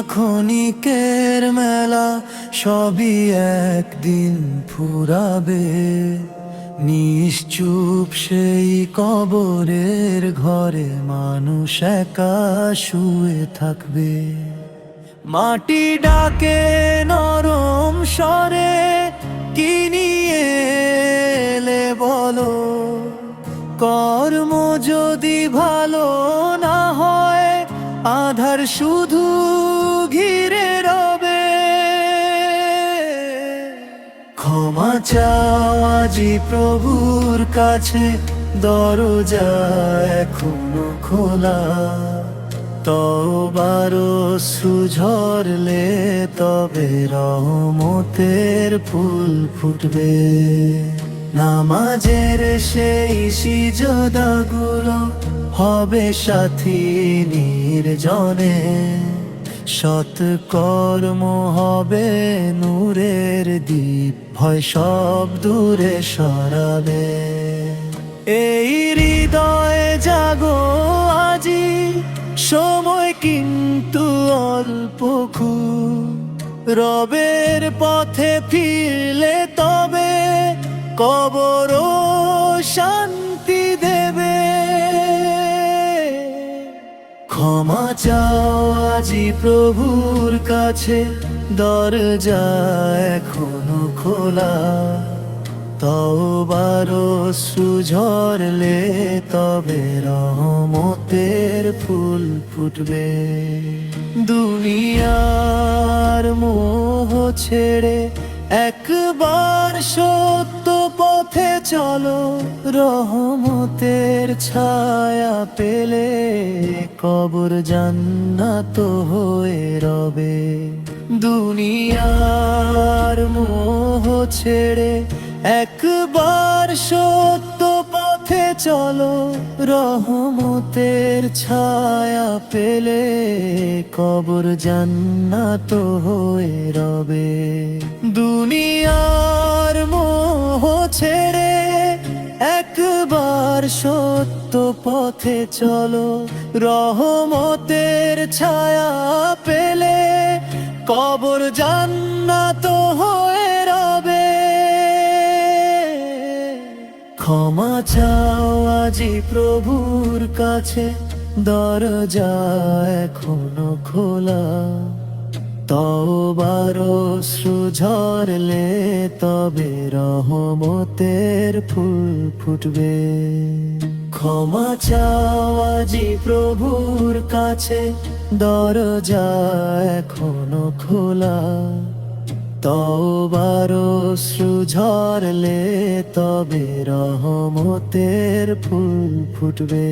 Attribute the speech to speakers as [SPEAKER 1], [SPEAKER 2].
[SPEAKER 1] ক্ষণিকের মেলা সবই একদিন ফুরাবে। নিশ্চুপ সেই কবরের ঘরে মানুষ একা শুয়ে থাকবে। মাটি ডাকে নরম স্বরে, কি নিয়ে এলে বলো? কর্ম যদি ভালো না হয়, আধার শুধু ঘিরে রবে। ক্ষমা চাও আজি প্রভুর কাছে, দরজা এখনো খোলা। তওবার অশ্রু ঝরলে তবে রহমতের ফুল ফুটবে। নামাজের সেই সিজদাগুলো হবে সাথী নির্জনে। সৎকর্ম হবে নূরের দ্বীপ, ভয় সব দূরে সরাবে। এই হৃদয়ে জাগো আজি, সময় কিন্তু অল্প খুব। রবের পথে ফিরলে তবে কবর শান্তি দেবে। ক্ষমা চাও আজি প্রভুর কাছে, দরজা এখনো খোলা। তওবার অশ্রু ঝরলে তবে রহমতের ফুল ফুটবে। দুনিয়ার মোহ ছেড়ে একবার সত্য পথে চলো। রহমতের ছায়া পেলে কবর জান্নাত হয়ে রবে। দুনিয়ার মোহ ছেড়ে একবার সত্য পথে চলো। রহমতের ছায়া পেলে কবর জান্নাত হয়ে রবে। দুনিয়ার মোহ ছেড়ে একবার সত্য পথে চলো। রহমতের ছায়া পেলে কবর জান্নাত হয়ে রবে। ক্ষমা চাও আজি প্রভুর কাছে, দরজা এখনো খোলা। তওবার অশ্রু ঝরলে তবে রহমতের ফুল ফুটবে। ক্ষমা চাও আজি প্রভুর কাছে, দরজা এখনো খোলা। তওবার অশ্রু ঝরলে তবে রহমতের ফুল ফুটবে।